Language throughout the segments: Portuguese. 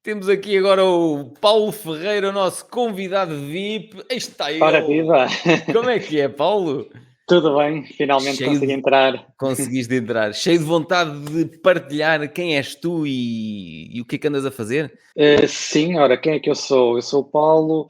Temos aqui agora o Paulo Ferreira, o nosso convidado VIP. Aí está Ora ele. viva! Como é que é, Paulo? Tudo bem, finalmente Cheio consegui de... entrar. Conseguiste entrar. Cheio de vontade de partilhar quem és tu e o que é que andas a fazer? Sim, ora, quem é que eu sou? Eu sou o Paulo.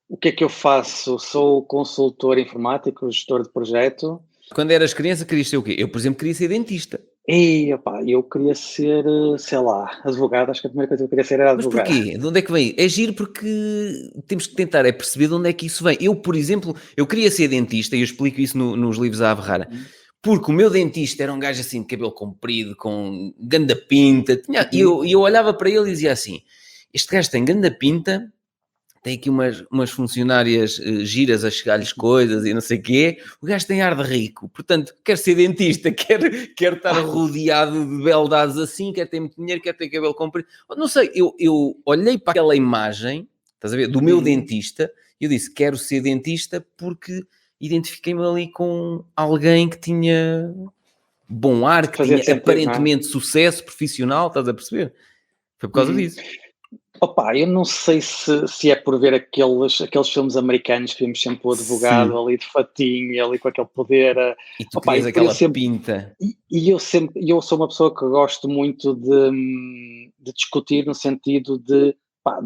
O que é que eu faço? Sou consultor informático, gestor de projeto. Quando eras criança, querias ser o quê? Eu, por exemplo, queria ser dentista. E, opá, eu queria ser, sei lá, advogado. Acho que a primeira coisa que eu queria ser era Mas advogado. porquê? De onde é que vem? É giro porque temos que tentar é perceber de onde é que isso vem. Eu, por exemplo, eu queria ser dentista e eu explico isso nos livros à Averrara. Uhum. Porque o meu dentista era um gajo assim de cabelo comprido, com ganda pinta. E Uhum. eu olhava para ele e dizia assim: este gajo tem ganda pinta, tem aqui umas funcionárias giras a chegar-lhes coisas e não sei o quê. O gajo tem ar de rico, portanto, quer ser dentista, quer estar rodeado de beldades assim, quer ter muito dinheiro, quer ter cabelo comprido. Não sei, eu olhei para aquela imagem, estás a ver, do meu Uhum. dentista, e eu disse: quero ser dentista porque identifiquei-me ali com alguém que tinha bom ar, que Fazia tinha sentido, não é? aparentemente sucesso profissional, estás a perceber? Foi por causa Uhum. disso. Opa, eu não sei se é por ver aqueles filmes americanos que vimos sempre o advogado Sim. ali de fatinho, ali com aquele poder. E tu Opa, querias e por eu aquela sempre. pinta. Eu sou uma pessoa que gosto muito de discutir no sentido de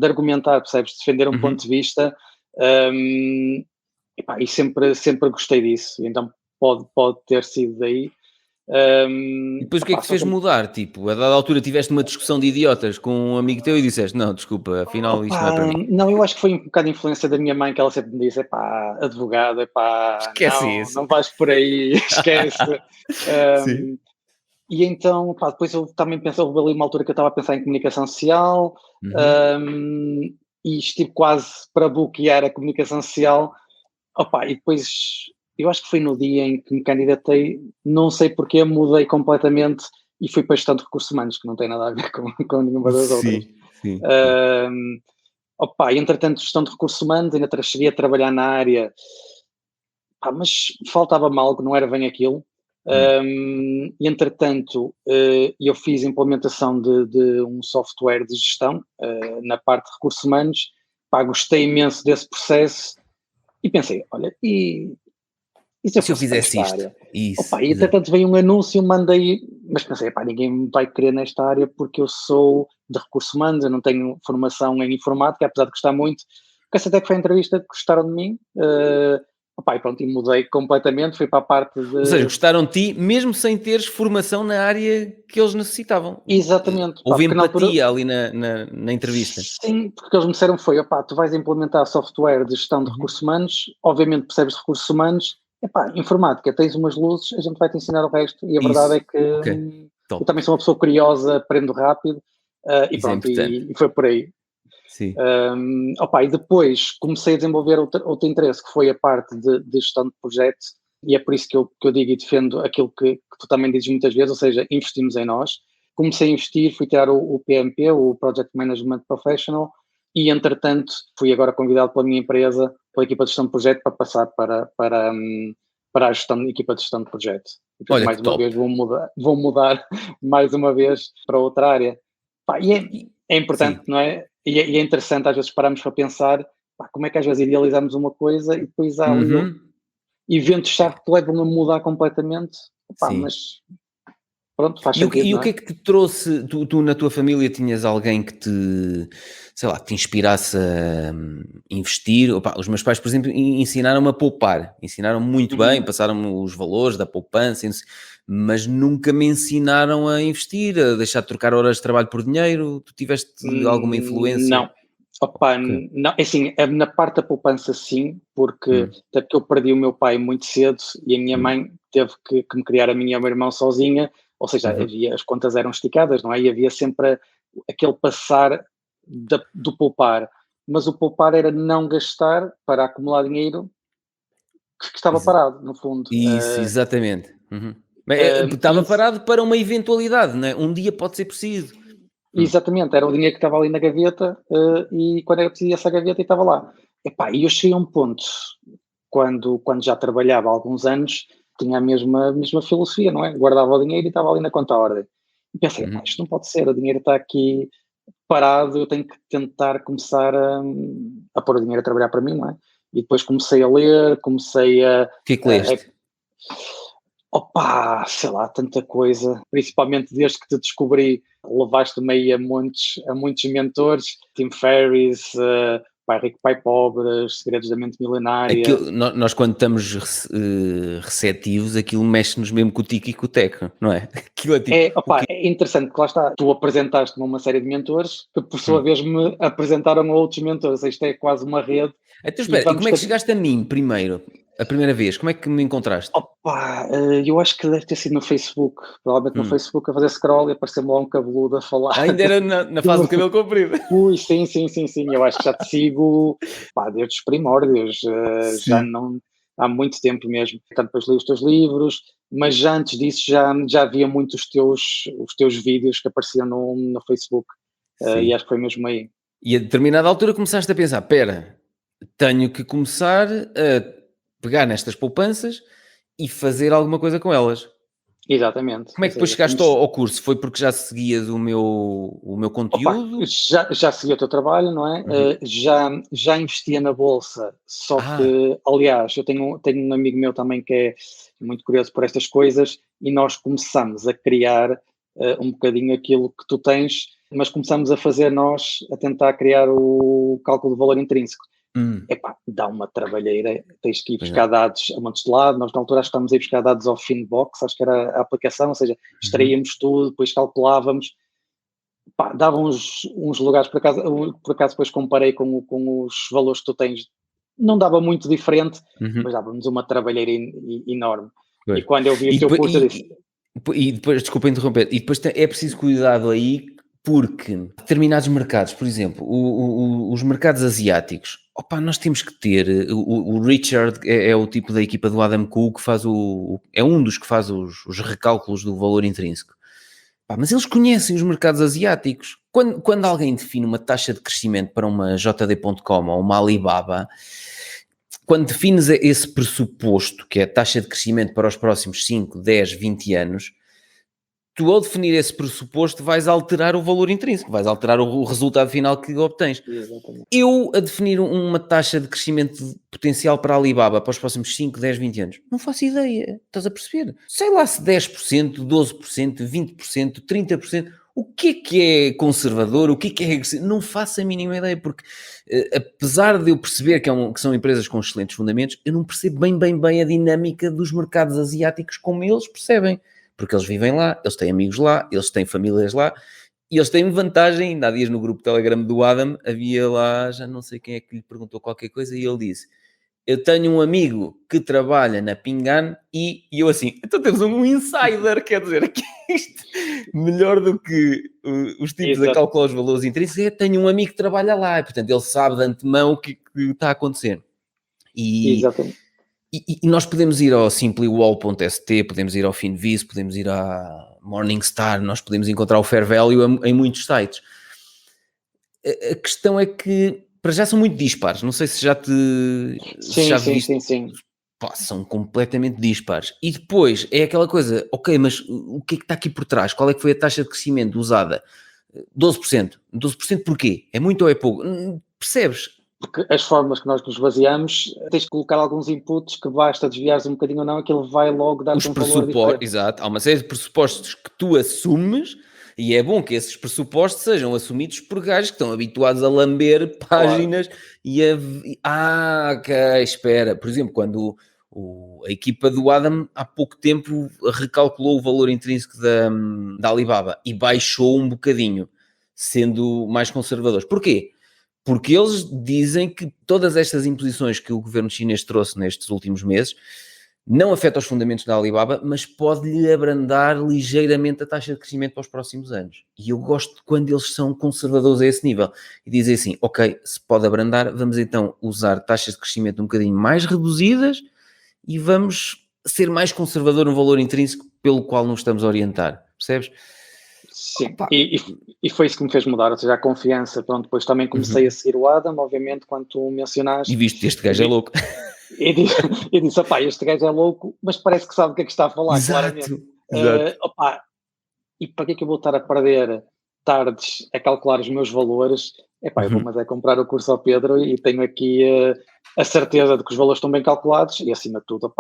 argumentar, percebes? Defender um ponto Uhum. de vista. hum, e sempre gostei disso. Então pode ter sido daí. E depois o que é que te Só fez que, mudar? Tipo, a dada altura tiveste uma discussão de idiotas com um amigo teu e disseste: não, desculpa, afinal isto não é para mim. não, eu acho que foi um bocado a influência da minha mãe, que ela sempre me disse: epá, advogado, epá, Esquece isso. não vais por aí, esquece. Sim. Hum, E então, depois eu também pensei, houve ali uma altura que eu estava a pensar em comunicação social, Uhum. e estive quase para bloquear a comunicação social. E depois, eu acho que foi no dia em que me candidatei, não sei porque, mudei completamente e fui para a gestão de recursos humanos, que não tem nada a ver com nenhuma das outras. Sim, sim, sim. Um, Entretanto, gestão de recursos humanos, ainda cheguei a trabalhar na área. Mas faltava-me algo, não era bem aquilo. Hum. E entretanto, eu fiz implementação de um software de gestão na parte de recursos humanos. Gostei imenso desse processo e pensei, olha, e se E eu se eu fosse para fizesse esta isto? área? Isso, E exato. entretanto veio um anúncio, mandei, mas pensei, ninguém me vai querer nesta área porque eu sou de recursos humanos, eu não tenho formação em informática, apesar de gostar muito. Porque até que foi a entrevista que gostaram de mim, e pronto, e mudei completamente, fui para a parte Ou seja, de. gostaram de ti, mesmo sem teres formação na área que eles necessitavam. Exatamente, Houve porque na altura. empatia ali na entrevista. Sim, porque eles me disseram foi, tu vais implementar software de gestão de Uhum. recursos humanos, obviamente percebes de recursos humanos, informática, tens umas luzes, a gente vai te ensinar o resto, e a verdade é Isso. que Ok. eu Top. também sou uma pessoa curiosa, aprendo rápido, e Isso é pronto, importante. e foi por aí. Sim. E depois comecei a desenvolver outro interesse, que foi a parte de gestão de projetos, e é por isso que eu digo e defendo aquilo que tu também dizes muitas vezes, ou seja, investimos em nós. Comecei a investir, fui tirar o PMP, o Project Management Professional, e entretanto fui agora convidado pela minha empresa, pela equipa de gestão de projeto, para passar para a gestão de equipa de gestão de projeto. E, portanto, Olha que mais uma vez top. vou mudar mais uma vez para outra área. É importante, Sim. não é? E é interessante às vezes pararmos para pensar como é que às vezes idealizamos uma coisa e depois há ali Uhum. eventos-chave que te levam a mudar completamente. Sim. Mas pronto, faz E sentido, o não que é? é que te trouxe? Tu na tua família tinhas alguém que te, sei lá, que te inspirasse a investir? Opa, os meus pais, por exemplo, ensinaram-me a poupar. Ensinaram muito bem, Uhum. passaram-me os valores da poupança, e não sei, mas nunca me ensinaram a investir, a deixar de trocar horas de trabalho por dinheiro. Tu tiveste alguma influência? Não. Ok. Não, é assim, na parte da poupança sim, porque Hum, até porque eu perdi o meu pai muito cedo e a minha hum, mãe teve que me criar a mim e ao meu irmão sozinha, ou seja, uhum. as contas eram esticadas, não é? E havia sempre aquele passar do poupar, mas o poupar era não gastar para acumular dinheiro que estava Exa- parado, no fundo. Isso, exatamente. Uhum. Bem, estava E parado para uma eventualidade, não é? Um dia pode ser preciso. Hum. exatamente, era o dinheiro que estava ali na gaveta, e quando era preciso essa gaveta estava lá. E eu cheguei a um ponto, quando já trabalhava há alguns anos, tinha a mesma filosofia, não é? Guardava o dinheiro e estava ali na conta à ordem. E pensei, Uhum. isto não pode ser, o dinheiro está aqui, parado, eu tenho que tentar começar a pôr o dinheiro a trabalhar para mim, não é? E depois comecei a ler, comecei O que é que leste? opa, sei lá, tanta coisa, principalmente desde que te descobri, levaste-me aí a muitos mentores, Tim Ferriss, Pai Rico, Pai Pobre, Segredos da Mente Milenária. Nós quando estamos receptivos, aquilo mexe-nos mesmo com o tico e com o teco, não é? Aquilo é tipo, Opa, é interessante que lá está, tu apresentaste-me uma série de mentores que por sua vez me apresentaram a outros mentores, isto é quase uma rede. Então espera, e como é que chegaste a mim primeiro? A primeira vez, como é que me encontraste? Opa, eu acho que deve ter sido no Facebook, provavelmente no Facebook, a fazer scroll e apareceu-me lá um cabeludo a falar. Ainda era na fase do cabelo comprido. Ui, sim, eu acho que já te sigo, pá, desde os primórdios, já não, há muito tempo mesmo. Portanto, depois li os teus livros, mas já antes disso já havia muito os teus vídeos que apareciam no Facebook, e acho que foi mesmo aí. E a determinada altura começaste a pensar, espera, tenho que começar a pegar nestas poupanças e fazer alguma coisa com elas. Exatamente. Como é que depois chegaste ao curso? Foi porque já seguias o meu conteúdo? Opa, já segui o teu trabalho, não é? Já investia na bolsa, só que, aliás, eu tenho um amigo meu também que é muito curioso por estas coisas e nós começamos a criar um bocadinho aquilo que tu tens, mas começamos a fazer nós, a tentar criar o cálculo do valor intrínseco. Epá, dá uma trabalheira, tens que ir buscar dados a montes de lado, nós na altura acho que estamos a ir buscar dados ao Finbox, acho que era a aplicação, ou seja, extraíamos tudo, depois calculávamos, pá, dava uns lugares, por acaso depois comparei com os valores que tu tens, não dava muito diferente, mas dava-nos uma trabalheira enorme. Pois. E quando eu vi o teu curso, eu disse... E depois, desculpa interromper, e depois é preciso cuidado aí, porque determinados mercados, por exemplo, os mercados asiáticos, opa, nós temos que ter, o Richard é o tipo da equipa do Adam Khoo que faz é um dos que faz os recálculos do valor intrínseco. Pá, mas eles conhecem os mercados asiáticos. Quando alguém define uma taxa de crescimento para uma JD.com ou uma Alibaba, quando defines esse pressuposto, que é a taxa de crescimento para os próximos 5, 10, 20 anos, tu ao definir esse pressuposto vais alterar o valor intrínseco, vais alterar o resultado final que obtens. Exatamente. Eu, a definir uma taxa de crescimento potencial para a Alibaba para os próximos 5, 10, 20 anos, não faço ideia, estás a perceber? Sei lá se 10%, 12%, 20%, 30%, o que é conservador, o que é agressivo, não faço a mínima ideia, porque apesar de eu perceber que são empresas com excelentes fundamentos, eu não percebo bem a dinâmica dos mercados asiáticos como eles percebem. Porque eles vivem lá, eles têm amigos lá, eles têm famílias lá, e eles têm vantagem. Ainda há dias no grupo Telegram do Adam, havia lá, já não sei quem é que lhe perguntou qualquer coisa, e ele disse, eu tenho um amigo que trabalha na Pingan, e eu assim, então temos um insider, quer dizer, que isto, melhor do que os tipos a calcular os valores intrínsecos, tenho um amigo que trabalha lá, e portanto ele sabe de antemão o que está a acontecer. Exatamente. E nós podemos ir ao simplywall.st, podemos ir ao Finviz, podemos ir à Morningstar, nós podemos encontrar o Fair Value em muitos sites. A questão é que, para já, são muito dispares. Não sei se já viste. Sim. Pá, são completamente dispares. E depois é aquela coisa, ok, mas o que é que está aqui por trás? Qual é que foi a taxa de crescimento usada? 12%. 12% porquê? É muito ou é pouco? Percebes? Porque as formas que nós nos baseamos, tens de colocar alguns inputs que basta desviares um bocadinho ou não, aquilo vai logo dar-te um valor diferente. Exato, há uma série de pressupostos que tu assumes e é bom que esses pressupostos sejam assumidos por gajos que estão habituados a lamber páginas e ok, espera. Por exemplo, quando a equipa do Adam há pouco tempo recalculou o valor intrínseco da Alibaba e baixou um bocadinho, sendo mais conservadores. Porquê? Porque eles dizem que todas estas imposições que o governo chinês trouxe nestes últimos meses não afetam os fundamentos da Alibaba, mas pode-lhe abrandar ligeiramente a taxa de crescimento para os próximos anos. E eu gosto quando eles são conservadores a esse nível e dizem assim, ok, se pode abrandar, vamos então usar taxas de crescimento um bocadinho mais reduzidas e vamos ser mais conservador no valor intrínseco pelo qual nos estamos a orientar. Percebes? Sim, e foi isso que me fez mudar, ou seja, a confiança. Pronto, depois também comecei a seguir o Adam, obviamente, quando tu mencionaste. E viste, este gajo é louco. Eu disse, opá, este gajo é louco, mas parece que sabe o que é que está a falar, Exato, claramente. exato. Opá, e para que é que eu vou estar a perder tardes a calcular os meus valores, eu vou mas é comprar o curso ao Pedro e tenho aqui a certeza de que os valores estão bem calculados e, acima de tudo,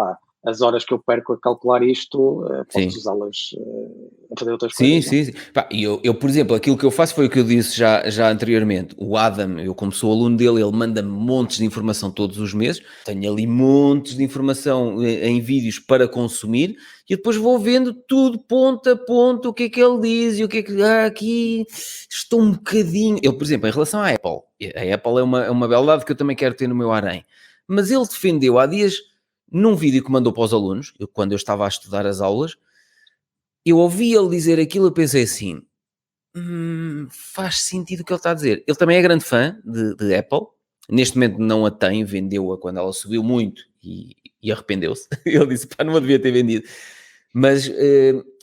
as horas que eu perco a calcular isto, posso usá-las a fazer outras coisas. Sim. Pá, eu, por exemplo, aquilo que eu faço foi o que eu disse já anteriormente. O Adam, eu como sou aluno dele, ele manda-me montes de informação todos os meses. Tenho ali montes de informação em vídeos para consumir e depois vou vendo tudo, ponto a ponto, o que é que ele diz e o que é que... aqui estou um bocadinho... Ele, por exemplo, em relação à Apple. A Apple é uma beldade que eu também quero ter no meu harém. Mas ele defendeu há dias, num vídeo que mandou para os alunos, quando eu estava a estudar as aulas, eu ouvi ele dizer aquilo, eu pensei assim, faz sentido o que ele está a dizer. Ele também é grande fã de Apple, neste momento não a tem, vendeu-a quando ela subiu muito e arrependeu-se. Ele disse, pá, não a devia ter vendido. Mas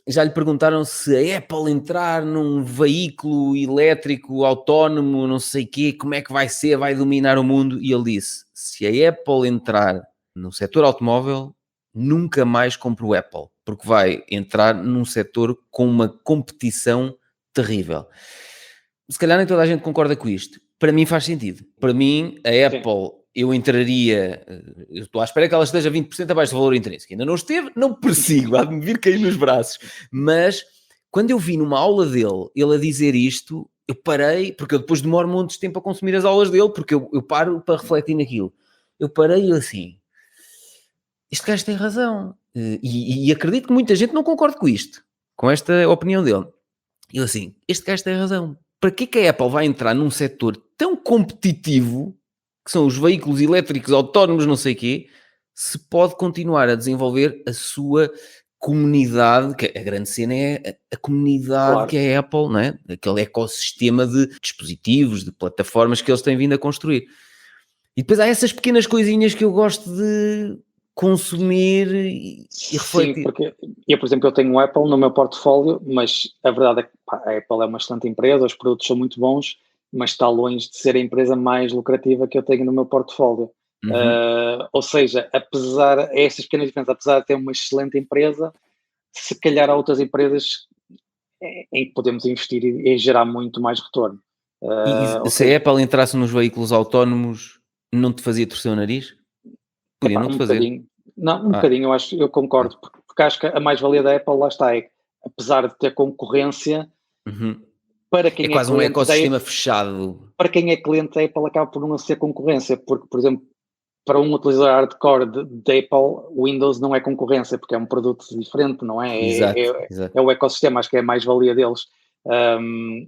já lhe perguntaram se a Apple entrar num veículo elétrico autónomo, não sei o quê, como é que vai ser, vai dominar o mundo? E ele disse, se a Apple entrar no setor automóvel, nunca mais compro o Apple, porque vai entrar num setor com uma competição terrível. Se calhar nem toda a gente concorda com isto. Para mim faz sentido. Para mim, a Apple, eu entraria... Eu estou à espera que ela esteja 20% abaixo do valor intrínseco. Ainda não esteve, não persigo, há de me vir cair nos braços. Mas, quando eu vi numa aula dele, ele a dizer isto, eu parei, porque eu depois demoro muito de tempo a consumir as aulas dele, porque eu paro para refletir naquilo. Eu parei assim... Este gajo tem razão. E acredito que muita gente não concorda com isto, com esta opinião dele. Eu assim, este gajo tem razão. Para que a Apple vai entrar num setor tão competitivo, que são os veículos elétricos autónomos, não sei o quê, se pode continuar a desenvolver a sua comunidade, que a grande cena é a comunidade que é a Apple, não é? Aquele ecossistema de dispositivos, de plataformas que eles têm vindo a construir. E depois há essas pequenas coisinhas que eu gosto de consumir e refletir. Sim, porque eu, por exemplo, eu tenho o Apple no meu portfólio, mas a verdade é que a Apple é uma excelente empresa, os produtos são muito bons, mas está longe de ser a empresa mais lucrativa que eu tenho no meu portfólio. Ou seja, apesar essas pequenas diferenças, apesar de ter uma excelente empresa, se calhar há outras empresas em que podemos investir e gerar muito mais retorno. E se a Apple entrasse nos veículos autónomos, não te fazia torcer o nariz? Podia não te fazer. Bocadinho, eu concordo, porque acho que a mais-valia da Apple, lá está, é, apesar de ter concorrência, para quem é quase um ecossistema fechado. Para quem é cliente da Apple, acaba por não ser concorrência, porque, por exemplo, para um utilizador hardcore de Apple, Windows não é concorrência, porque é um produto diferente, não é? Exato. É o ecossistema, acho que é a mais-valia deles.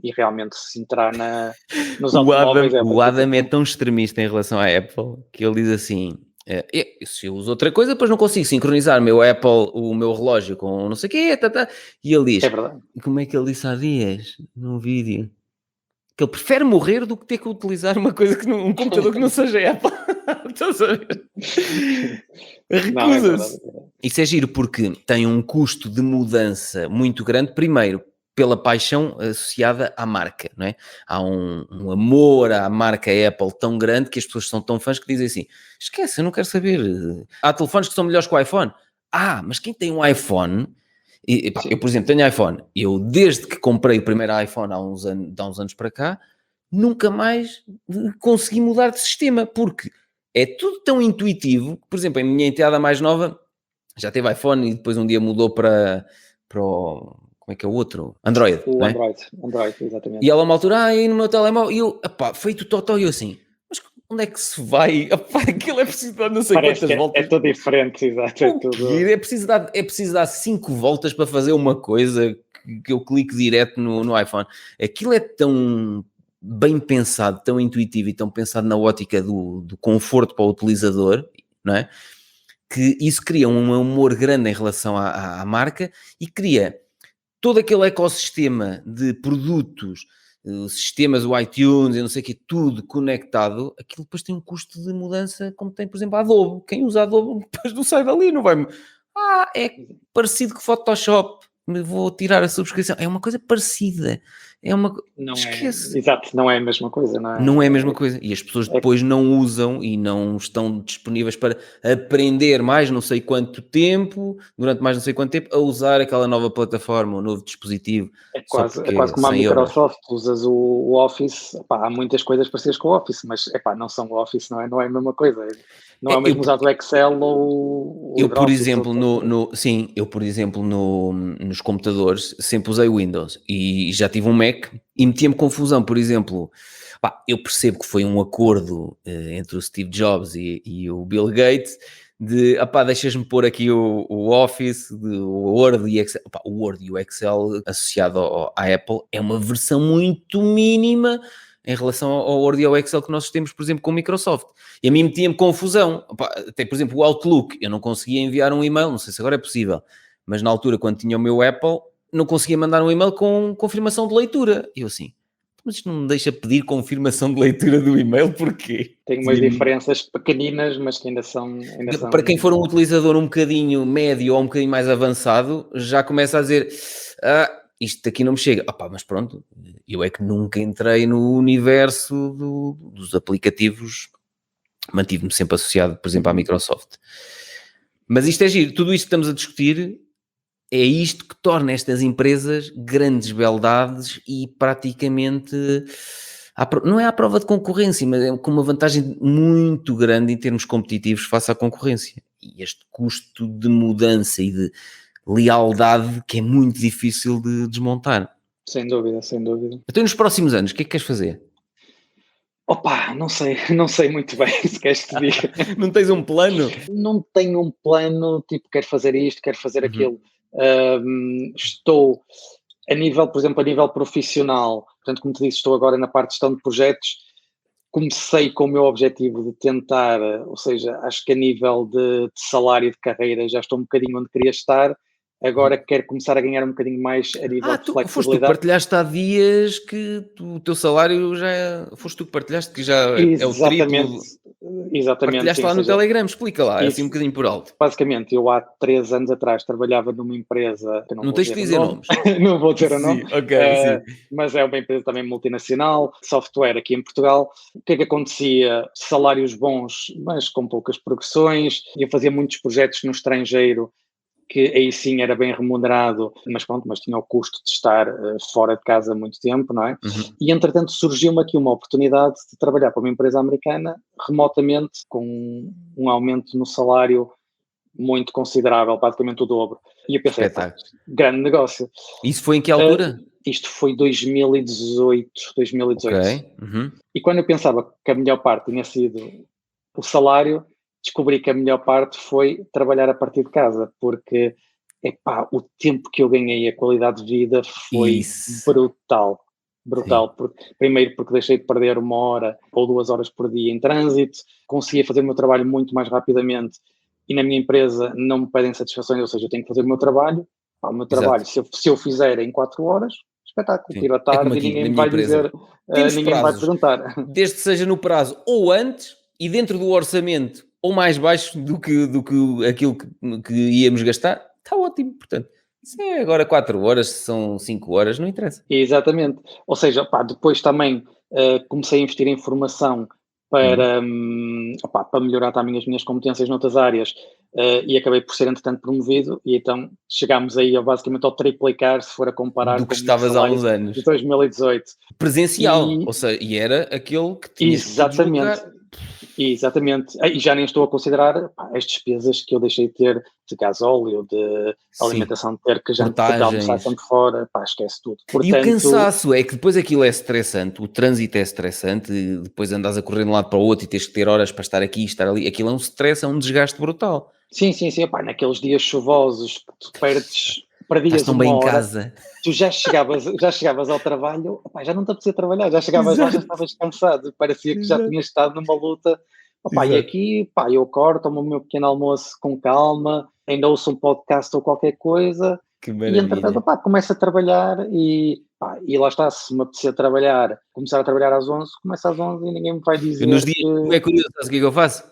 E realmente, se entrar nos automóveis... O Adam é tão extremista em relação à Apple, que ele diz assim... se eu uso outra coisa, depois não consigo sincronizar o meu relógio com não sei o quê, e ele diz, como é que ele disse há dias, num vídeo, que ele prefere morrer do que ter que utilizar uma coisa um computador que não seja Apple. Estás a ver? Recusa-se. Isso é giro porque tem um custo de mudança muito grande, primeiro, pela paixão associada à marca, não é? Há um amor à marca Apple tão grande que as pessoas são tão fãs que dizem assim, esquece, eu não quero saber. Há telefones que são melhores que o iPhone. Mas quem tem um iPhone... eu, por exemplo, tenho iPhone. Eu, desde que comprei o primeiro iPhone há uns anos para cá, nunca mais consegui mudar de sistema, porque é tudo tão intuitivo que, por exemplo, a minha enteada mais nova já teve iPhone e depois um dia mudou para o... Como é que é o outro? Android. O não é? Android, exatamente. E ela, uma altura, aí no meu telemóvel, e eu, feito totó, e eu assim, mas onde é que se vai? Aquilo é preciso dar não sei quantas voltas. É tudo diferente, exato. É preciso dar 5 voltas para fazer uma coisa que eu clique direto no iPhone. Aquilo é tão bem pensado, tão intuitivo e tão pensado na ótica do conforto para o utilizador, não é? Que isso cria um amor grande em relação à marca e cria todo aquele ecossistema de produtos, sistemas, o iTunes e não sei o que, tudo conectado, aquilo depois tem um custo de mudança, como tem, por exemplo, a Adobe. Quem usa Adobe depois não sai dali, não vai... é parecido com Photoshop, vou tirar a subscrição. É uma coisa parecida. é uma... Não Esquece. exato, não é a mesma coisa, não é? Não é a mesma coisa. E as pessoas depois não usam e não estão disponíveis para aprender mais não sei quanto tempo, durante mais não sei quanto tempo, a usar aquela nova plataforma, o novo dispositivo, só É porque quase é como a 100 euros. Microsoft, usas o Office, epá, há muitas coisas parecidas com o Office, mas epá, não são o Office, não é a mesma coisa. Não é o Eu, mesmo usar o Excel ou o eu, por LibreOffice. exemplo, sim, eu, por exemplo, nos computadores sempre usei Windows e já tive um Mac e metia-me confusão, por exemplo, pá, eu percebo que foi um acordo entre o Steve Jobs e o Bill Gates de, deixas-me pôr aqui o Office, o Word e Excel. O Word e o Excel associado à Apple é uma versão muito mínima em relação ao Word e ao Excel que nós temos, por exemplo, com o Microsoft. E a mim metia-me confusão. Até, por exemplo, o Outlook, eu não conseguia enviar um e-mail, não sei se agora é possível, mas na altura, quando tinha o meu Apple, não conseguia mandar um e-mail com confirmação de leitura. E eu assim, mas isto não me deixa pedir confirmação de leitura do e-mail, porquê? Tem umas diferenças pequeninas, mas que ainda são... Para quem for um utilizador um bocadinho médio ou um bocadinho mais avançado, já começa a dizer... isto aqui não me chega. Mas pronto, eu é que nunca entrei no universo dos aplicativos, mantive-me sempre associado, por exemplo, à Microsoft. Mas isto é giro, tudo isto que estamos a discutir é isto que torna estas empresas grandes beldades e praticamente, não é à prova de concorrência, mas é com uma vantagem muito grande em termos competitivos face à concorrência. E este custo de mudança e de lealdade que é muito difícil de desmontar. Sem dúvida, sem dúvida. Então, nos próximos anos, o que é que queres fazer? Opa, não sei muito bem se queres te diga. Não tens um plano? Não tenho um plano, tipo, quero fazer isto, quero fazer aquilo. Estou a nível, por exemplo, a nível profissional, portanto, como te disse, estou agora na parte de gestão de projetos. Comecei com o meu objetivo de tentar, ou seja, acho que a nível de salário de carreira já estou um bocadinho onde queria estar. Agora quero começar a ganhar um bocadinho mais a nível de flexibilidade. Foste tu que partilhaste há dias que o teu salário já... Foste tu que partilhaste que já é o triplo. Exatamente. Partilhaste lá no Telegram, explica lá, assim um bocadinho por alto. Basicamente, eu há 3 anos atrás trabalhava numa empresa... Que não tens de dizer nomes. Não vou dizer o nome. Sim. Mas é uma empresa também multinacional, software aqui em Portugal. O que é que acontecia? Salários bons, mas com poucas progressões. Eu fazia muitos projetos no estrangeiro, que aí sim era bem remunerado, mas pronto, mas tinha o custo de estar fora de casa muito tempo, não é? E entretanto surgiu-me aqui uma oportunidade de trabalhar para uma empresa americana remotamente, com um aumento no salário muito considerável, praticamente o dobro. E eu pensei, grande negócio. Isso foi em que altura? Isto foi 2018. Ok. E quando eu pensava que a melhor parte tinha sido o salário, descobri que a melhor parte foi trabalhar a partir de casa, porque o tempo que eu ganhei, a qualidade de vida foi brutal. Primeiro porque deixei de perder 1 hora ou 2 horas por dia em trânsito, conseguia fazer o meu trabalho muito mais rapidamente e na minha empresa não me pedem satisfações, ou seja, eu tenho que fazer o meu trabalho. O meu trabalho, se eu fizer em 4 horas, espetáculo, tiro a tarde e ninguém me vai dizer, ninguém me vai perguntar. Desde que seja no prazo ou antes e dentro do orçamento ou mais baixo do que aquilo que íamos gastar, está ótimo. Portanto, se é agora 4 horas, se são 5 horas, não interessa. Exatamente. Ou seja, depois também comecei a investir em formação para melhorar também as minhas competências noutras áreas e acabei por ser, entretanto, promovido e então chegámos aí basicamente ao triplicar, se for a comparar do que estavas há uns anos. De 2018. Presencial, ou seja, e era aquele que tinhas que deslocar. Exatamente. E já nem estou a considerar as despesas que eu deixei de ter de gasóleo, de alimentação, de ter que já almoçar sempre fora, esquece tudo. Portanto, e o cansaço é que depois aquilo é estressante, o trânsito é estressante, depois andas a correr de um lado para o outro e tens que ter horas para estar aqui e estar ali, aquilo é um stress, é um desgaste brutal. Sim, naqueles dias chuvosos que tu perdes tão bem em casa. Tu já chegavas ao trabalho, já não te apetecia trabalhar, já chegavas lá, já estavas cansado, parecia que já tinhas estado numa luta. E aqui, eu acordo, tomo o meu pequeno almoço com calma, ainda ouço um podcast ou qualquer coisa, e entretanto, começo a trabalhar e lá está, se me apetecer trabalhar, começar a trabalhar às 11, começo às 11 e ninguém me vai dizer. Nos dias que é curioso, sabes o que é que eu faço?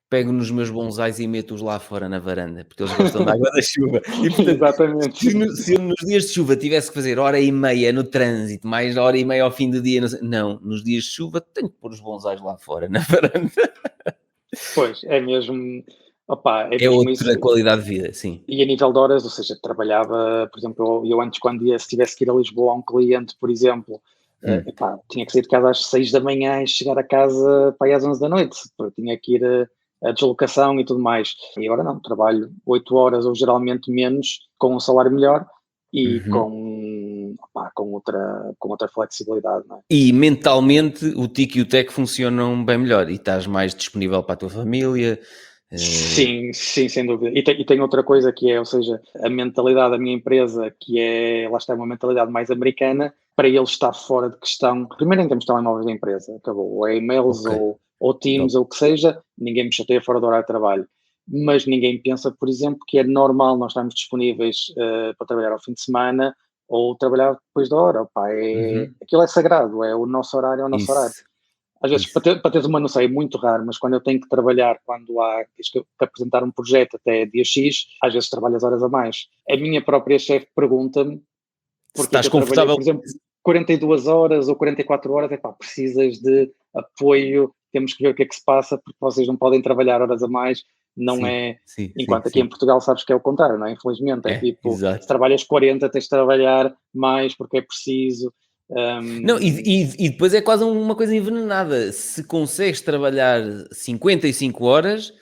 pego nos meus bonsais e meto-os lá fora na varanda, porque eles gostam da água da chuva. E, portanto, Exatamente. se eu nos dias de chuva tivesse que fazer hora e meia no trânsito, mais hora e meia ao fim do dia, não, nos dias de chuva tenho que pôr os bonsais lá fora na varanda. Pois, é mesmo, opá, é É mesmo isso. outra qualidade de vida, sim. E a nível de horas, ou seja, trabalhava, por exemplo, eu antes quando se tivesse que ir a Lisboa a um cliente, por exemplo, epá, tinha que sair de casa às 6 da manhã e chegar a casa para aí às 11 da noite, porque tinha que ir a deslocação e tudo mais. E agora não, trabalho 8 horas ou geralmente menos, com um salário melhor e opá, com outra flexibilidade, não é? E mentalmente o TIC e o TEC funcionam bem melhor e estás mais disponível para a tua família. Sim, sim, sem dúvida. E tem outra coisa que é, ou seja, a mentalidade da minha empresa, que é, lá está, uma mentalidade mais americana, para eles está fora de questão. Primeiro, em termos de telemóveis da empresa, acabou. Ou é e-mails Ok. ou Teams ou o que seja, ninguém me chateia fora do horário de trabalho. Mas ninguém pensa, por exemplo, que é normal nós estarmos disponíveis para trabalhar ao fim de semana ou trabalhar depois da hora. Opa, aquilo é sagrado, é o nosso horário, é o nosso horário. Isso. Às vezes, para teres uma noção, é muito raro, mas quando eu tenho que trabalhar, quando tens que apresentar um projeto até dia X, às vezes trabalho as horas a mais. A minha própria chefe pergunta-me Se porque é que estás eu trabalhei, confortável. por exemplo, 42 horas ou 44 horas, é pá, precisas de apoio, temos que ver o que é que se passa, porque vocês não podem trabalhar horas a mais, não Sim, é... sim, sim, Enquanto aqui em sim. Portugal sabes que é o contrário, não é? Infelizmente, é tipo, se Exato. trabalhas 40, tens de trabalhar mais porque é preciso. Não, e depois é quase uma coisa envenenada. Se consegues trabalhar 55 horas,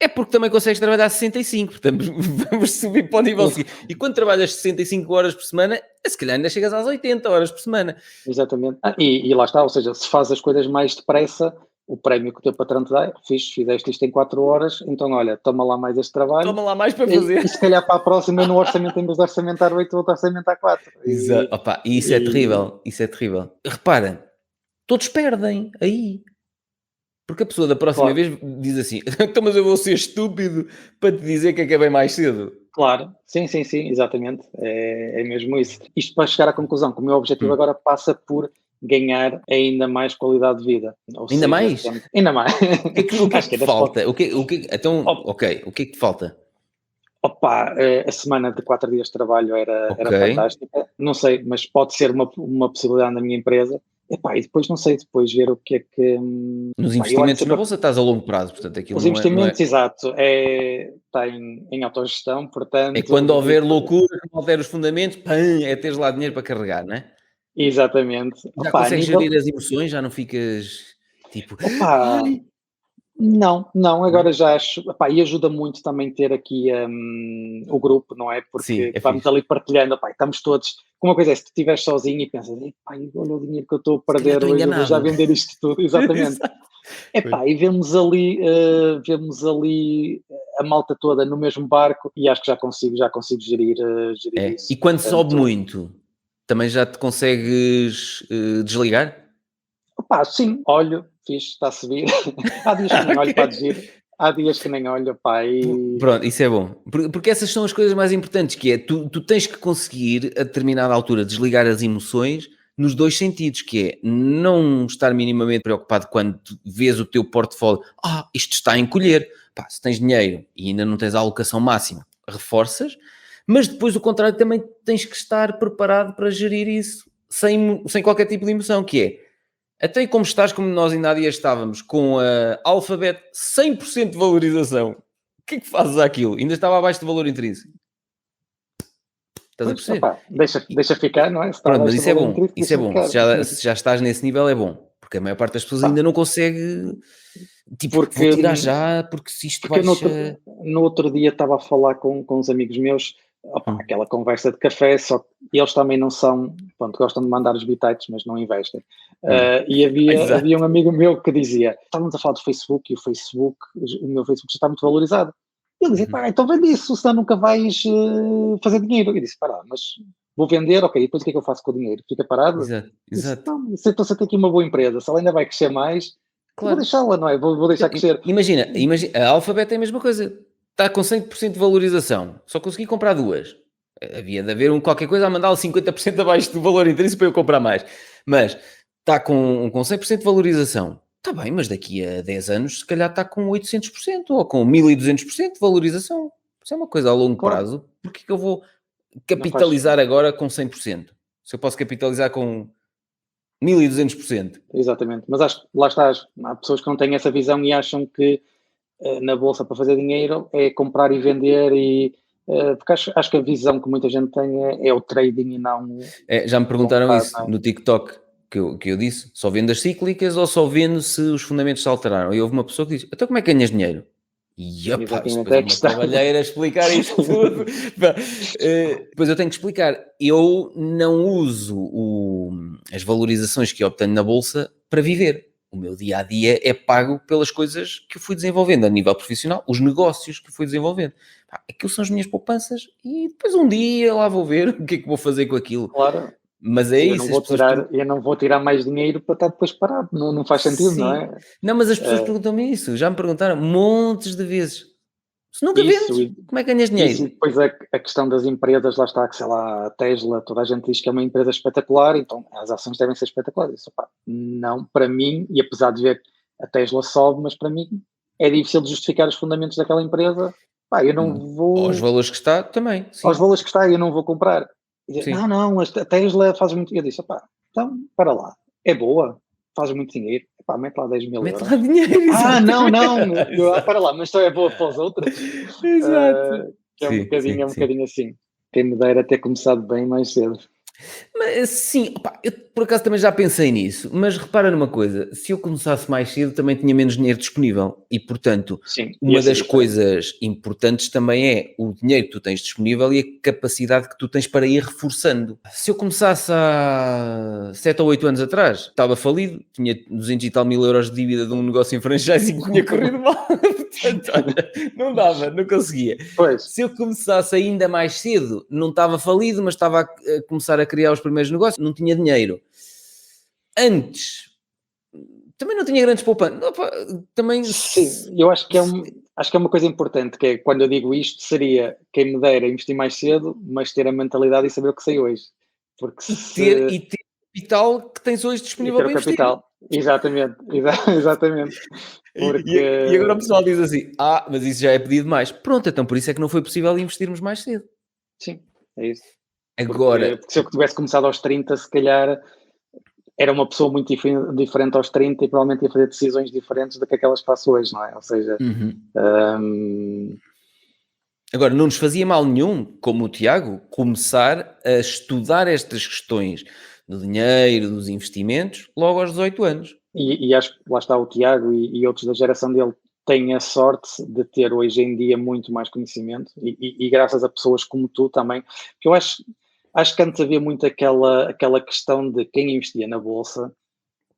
é porque também consegues trabalhar 65. Portanto, vamos subir para o nível seguinte. E quando trabalhas 65 horas por semana, se calhar ainda chegas às 80 horas por semana. Exatamente. E lá está, ou seja, se faz as coisas mais depressa, o prémio que o teu patrão te dá é: fizeste isto em 4 horas, então olha, toma lá mais este trabalho, Toma lá mais para e fazer. se calhar para a próxima, no orçamento, em vez de orçamentar 8, vou orçamentar 4. Exato. Opa, e isso é terrível. Isso é terrível. Repara, todos perdem aí. Porque a pessoa da próxima Claro, vez diz assim: então, mas eu vou ser estúpido para te dizer que acabei mais cedo. claro, sim, sim, sim, exatamente, é mesmo isso. Isto para chegar à conclusão que o meu objetivo Hum. agora passa por ganhar ainda mais qualidade de vida, ou Ainda seja, mais? ainda mais. O que é Acho que que te ainda se pode. falta? Então, ok, o que é que te falta? Opa, a semana de 4 dias de trabalho Ok. era fantástica. Não sei, mas pode ser uma possibilidade na minha empresa. Epá, e depois não sei, depois ver o que é que. Nos Pá, eu olho investimentos na sempre bolsa estás a longo prazo, portanto aquilo os não é. investimentos, exato, está em autogestão, É quando portanto, houver loucura, não houver os fundamentos, pam, é teres lá dinheiro para carregar, não é? exatamente. Já Opa, a consegues nível. gerir as emoções, já não ficas tipo, Opa, ai, não, não, não? agora já acho, epá, e ajuda muito também ter aqui o grupo, não é? Sim, Porque é vamos fixe. ali partilhando, epá, estamos todos. Uma coisa é, se tu estiveres sozinho e pensas, epá, olha o dinheiro que eu estou a Se calhar perder estou hoje, eu vou já enganado. vender isto tudo, exatamente. Exato. Pois. Epá, e vemos ali a malta toda no mesmo barco e acho que já consigo gerir É. E isso. quando sobe Portanto, muito, também já te consegues desligar? opá, sim, olho, fixe, está a subir. Há dias que nem olho para a Ok. giro, há dias que nem olho, pá, e Pronto, isso é bom. Porque essas são as coisas mais importantes, que é, tu tens que conseguir, a determinada altura, desligar as emoções nos dois sentidos, que é não estar minimamente preocupado quando tu vês o teu portfólio, isto está a encolher. Pá, se tens dinheiro e ainda não tens a alocação máxima, reforças, mas depois o contrário também tens que estar preparado para gerir isso sem qualquer tipo de emoção, que é, até aí como estás, como nós ainda há dias estávamos, com a Alphabet 100% de valorização, o que é que fazes àquilo? Ainda estava abaixo do valor intrínseco. Estás a pois, perceber? opá, deixa ficar, não é? Se está Pronto, mas abaixo do isso é valor bom. intrínseco, Isso é deixa bom. ficar. Se já estás nesse nível, é bom. Porque a maior parte das pessoas Pá, ainda não consegue. Tipo, vou porque, tirar já, porque se isto porque eu baixa. no outro dia estava a falar com uns amigos meus, opá, Hum, aquela conversa de café, só que eles também não são, pronto, gostam de mandar os bitites, mas não investem. E havia Exato. um amigo meu que dizia, estávamos a falar do Facebook e o meu Facebook já está muito valorizado. Ele dizia, Uhum. pá, então vende isso, senão nunca vais fazer dinheiro. Eu disse, pá, mas vou vender, ok, e depois o que é que eu faço com o dinheiro? Fica parado? Exato. Eu disse, Exato. não, se então se eu tenho aqui uma boa empresa, se ela ainda vai crescer mais, vou Claro. deixá-la, não é? Vou deixar crescer. Imagina, a Alphabet é a mesma coisa. Está com 100% de valorização. Só consegui comprar duas. Havia de haver qualquer coisa a mandá-lo 50% abaixo do valor intrínseco para eu comprar mais. Mas está com 100% de valorização. Está bem, mas daqui a 10 anos se calhar está com 800% ou com 1200% de valorização. Isso é uma coisa a longo Claro, prazo. Porque que eu vou não faz. capitalizar agora com 100%? Se eu posso capitalizar com 1200%. Exatamente. Mas acho que lá estás. Há pessoas que não têm essa visão e acham que na bolsa para fazer dinheiro é comprar e vender porque acho que a visão que muita gente tem é o trading e não Já me o longo perguntaram prazo, isso não é? no TikTok, que eu disse, só vendo as cíclicas ou só vendo se os fundamentos se alteraram? E houve uma pessoa que disse, então como é que ganhas dinheiro? E opá, isto Exatamente, depois é é a uma questão. trabalheira explicar isto tudo. Pá, depois eu tenho que explicar. Eu não uso as valorizações que obtenho na bolsa para viver. O meu dia a dia é pago pelas coisas que eu fui desenvolvendo a nível profissional, os negócios que eu fui desenvolvendo. Pá, aquilo são as minhas poupanças e depois um dia lá vou ver o que é que vou fazer com aquilo. Claro, Mas é eu não isso, as vou pessoas tirar, eu não vou tirar mais dinheiro para estar depois parado. Não faz sentido, não sim. é? Não, mas as pessoas Eh, perguntam-me isso, já me perguntaram montes de vezes. Se nunca isso, vendes, como é que ganhas isso dinheiro? e depois a questão das empresas, lá está, que sei lá, a Tesla, toda a gente diz que é uma empresa espetacular, então as ações devem ser espetaculares. Isso, opá, não, para mim, e apesar de ver a Tesla sobe, mas para mim é difícil de justificar os fundamentos daquela empresa. Pá, eu não Aos vou, valores que está, também, aos sim, valores que está, eu não vou comprar. E dizer, sim. não, a Tesla faz muito. Eu disse, opá, então, para lá, é boa, faz muito dinheiro, epá, mete lá 10 mil Mete lá euros. dinheiro, Não, exatamente. não, para lá, mas só é boa para os outros. Exato. Que Sim, sim, é um sim. bocadinho assim. Quem me dera ter começado bem mais cedo. Mas sim, opá, eu por acaso também já pensei nisso, mas repara numa coisa, se eu começasse mais cedo também tinha menos dinheiro disponível e, portanto, Sim, ia uma ser das diferente. coisas importantes também é o dinheiro que tu tens disponível e a capacidade que tu tens para ir reforçando. Se eu começasse há 7 ou 8 anos atrás, estava falido, tinha 200 e tal mil euros de dívida de um negócio em franchising que tinha corrido mal, portanto, olha, não dava, não conseguia. Pois, Se eu começasse ainda mais cedo, não estava falido, mas estava a começar a criar os primeiros negócios, não tinha dinheiro. Antes, também não tinha grandes poupanças. Também, sim, eu acho que é uma coisa importante, que é quando eu digo isto, seria quem me dera investir mais cedo, mas ter a mentalidade e saber o que sei hoje. Porque e se. ter capital que tens hoje E disponível ter o para investir. capital. Exatamente, exatamente. E agora o Porque. pessoal diz assim, mas isso já é pedido mais. Pronto, então por isso é que não foi possível investirmos mais cedo. Sim, é isso. Agora, Porque se eu tivesse começado aos 30, se calhar era uma pessoa muito diferente aos 30 e provavelmente ia fazer decisões diferentes do que aquelas que faço hoje, não é? Ou seja, uhum. hum, Agora, não nos fazia mal nenhum, como o Tiago, começar a estudar estas questões do dinheiro, dos investimentos, logo aos 18 anos. e acho que lá está o Tiago e outros da geração dele têm a sorte de ter hoje em dia muito mais conhecimento e graças a pessoas como tu também, que eu acho que antes havia muito aquela questão de quem investia na Bolsa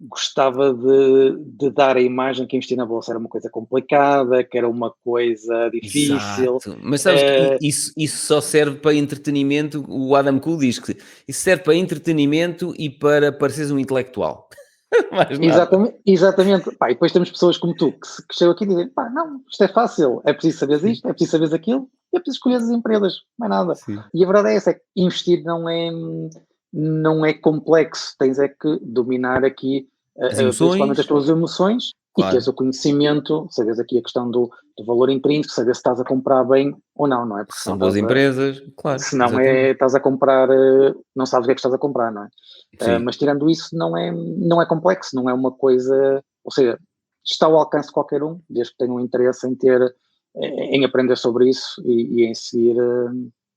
gostava de dar a imagem que investir na Bolsa era uma coisa complicada, que era uma coisa difícil. Exato. Mas sabes que Uh, isso só serve para entretenimento. O Adam Cole diz que isso serve para entretenimento e para pareceres um intelectual. Mais nada. Exatamente, exatamente. Pá, e depois temos pessoas como tu que chegam aqui e dizem, pá, não, isto é fácil, é preciso saber Sim, isto, é preciso saber aquilo, e é preciso escolher as empresas, mais nada. sim. E a verdade é essa, é que investir não é complexo, tens é que dominar aqui As principalmente as emoções, tuas emoções e teres claro, o conhecimento, sabes aqui a questão do valor intrínseco, saber se estás a comprar bem ou não é? Porque se senão são boas empresas, claro, se não exatamente. estás a comprar, não sabes o que é que estás a comprar, não é? Sim. Mas tirando isso, não é complexo, não é uma coisa. Ou seja, está ao alcance de qualquer um, desde que tenha um interesse em aprender sobre isso e em seguir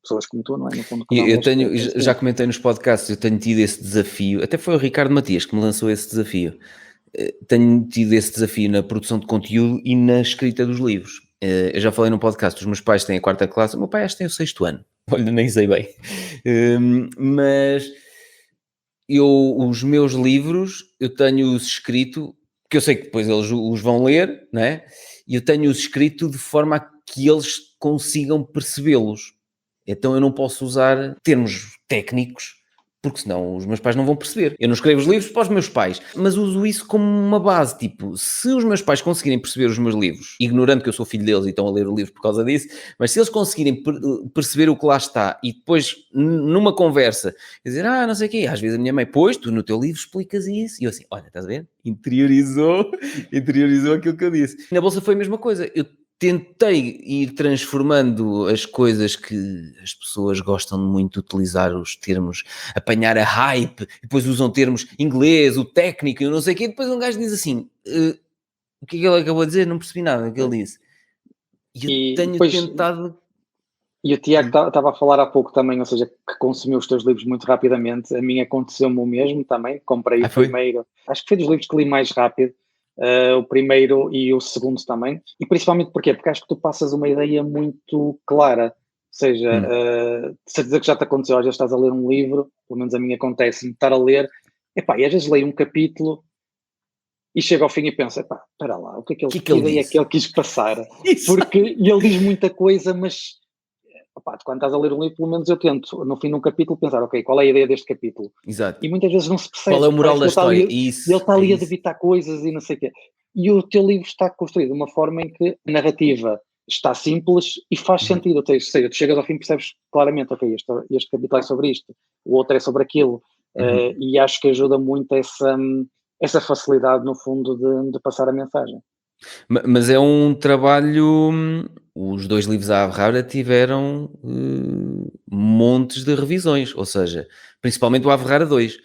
pessoas como tu, não é? No fundo, que E dão eu tenho, este já tempo. comentei nos podcasts, eu tenho tido esse desafio, até foi o Ricardo Matias que me lançou esse desafio. Tenho tido esse desafio na produção de conteúdo e na escrita dos livros. Eu já falei no podcast, os meus pais têm a quarta classe, o meu pai acho que tem o sexto ano, olha, nem sei bem. Mas os meus livros, eu tenho-os escrito, que eu sei que depois eles os vão ler, não é? E eu tenho-os escrito de forma a que eles consigam percebê-los. Então eu não posso usar termos técnicos porque senão os meus pais não vão perceber. Eu não escrevo os livros para os meus pais, mas uso isso como uma base, tipo, se os meus pais conseguirem perceber os meus livros, ignorando que eu sou filho deles e estão a ler o livro por causa disso, mas se eles conseguirem perceber o que lá está e depois, numa conversa, dizer, não sei o quê, às vezes a minha mãe, pois, tu no teu livro explicas isso, e eu assim, olha, estás a ver? Interiorizou aquilo que eu disse. Na bolsa foi a mesma coisa, eu tentei ir transformando as coisas que as pessoas gostam muito de utilizar, os termos, apanhar a hype, depois usam termos inglês, o técnico, eu não sei o quê, depois um gajo diz assim, o que é que ele acabou de dizer? Não percebi nada do que ele disse. E eu tenho depois, tentado... E o Tiago estava a falar há pouco também, ou seja, que consumiu os teus livros muito rapidamente. A mim aconteceu-me o mesmo também. Comprei o primeiro, acho que foi dos livros que li mais rápido, o primeiro e o segundo também. E principalmente porquê? Porque acho que tu passas uma ideia muito clara. Ou seja, de certeza que já te aconteceu, às vezes estás a ler um livro, pelo menos a mim acontece-me, estar a ler, e às vezes leio um capítulo e chego ao fim e penso, espera lá, que ideia é que ele quis passar? Porque ele diz muita coisa, mas... quando estás a ler um livro, pelo menos eu tento, no fim de um capítulo, pensar, ok, qual é a ideia deste capítulo? Exato. E muitas vezes não se percebe. Qual é o moral da história? Ele está ali a debitar coisas e não sei o quê. E o teu livro está construído de uma forma em que a narrativa está simples e faz sentido. Ou seja, tu chegas ao fim e percebes claramente, ok, este capítulo é sobre isto, o outro é sobre aquilo. E acho que ajuda muito essa facilidade, no fundo, de passar a mensagem. Mas é um trabalho... Os 2 livros à Averrara tiveram montes de revisões, ou seja, principalmente o Averrara 2.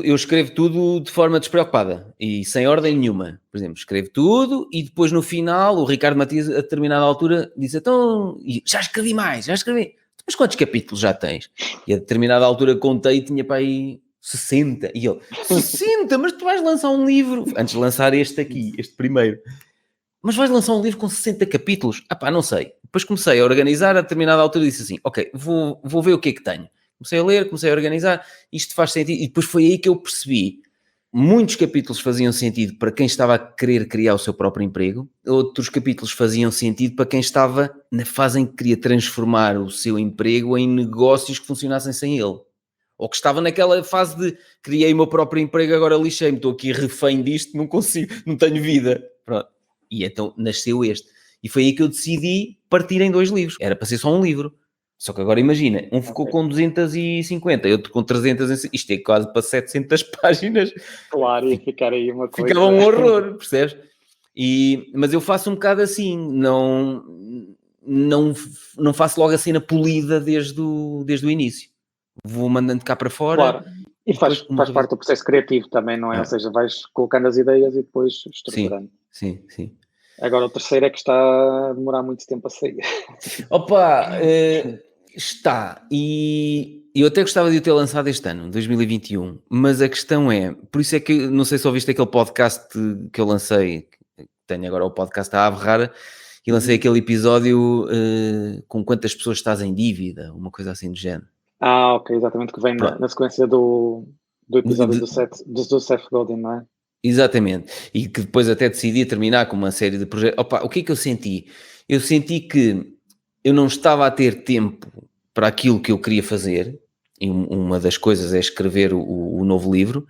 Eu escrevo tudo de forma despreocupada e sem ordem nenhuma. Por exemplo, escrevo tudo e depois no final o Ricardo Matias, a determinada altura, diz, então, já escrevi mais, já escrevi. Mas quantos capítulos já tens? E a determinada altura contei e tinha para aí 60. E ele, 60? Mas tu vais lançar um livro... Antes de lançar este aqui, este primeiro. Mas vais lançar um livro com 60 capítulos? Não sei. Depois comecei a organizar, a determinada altura disse assim, ok, vou ver o que é que tenho. Comecei a ler, comecei a organizar, isto faz sentido. E depois foi aí que eu percebi. Muitos capítulos faziam sentido para quem estava a querer criar o seu próprio emprego. Outros capítulos faziam sentido para quem estava na fase em que queria transformar o seu emprego em negócios que funcionassem sem ele. Ou que estava naquela fase de criei o meu próprio emprego, agora lixei-me, estou aqui refém disto, não consigo, não tenho vida. Pronto. E então nasceu este. E foi aí que eu decidi partir em 2 livros. Era para ser só um livro. Só que agora imagina, um ficou com 250, outro com 300, isto é quase para 700 páginas. Claro, ia ficar aí uma coisa... Ficava um horror, percebes? Mas eu faço um bocado assim, não faço logo a cena polida desde o início. Vou mandando cá para fora. Claro, e faz parte do processo criativo também, não é? Ou seja, vais colocando as ideias e depois estruturando. Sim. Agora o terceiro é que está a demorar muito tempo a sair. Está, e eu até gostava de o ter lançado este ano, 2021, mas a questão é, por isso é que, não sei se ouviste aquele podcast que eu lancei, tenho agora o podcast da Averrara, e lancei aquele episódio com quantas pessoas estás em dívida, uma coisa assim do género. Ok, exatamente, que vem na sequência do episódio do Seth Godin, não é? Exatamente, e que depois até decidi terminar com uma série de projetos. O que é que eu senti? Eu senti que eu não estava a ter tempo para aquilo que eu queria fazer, e uma das coisas é escrever o novo livro.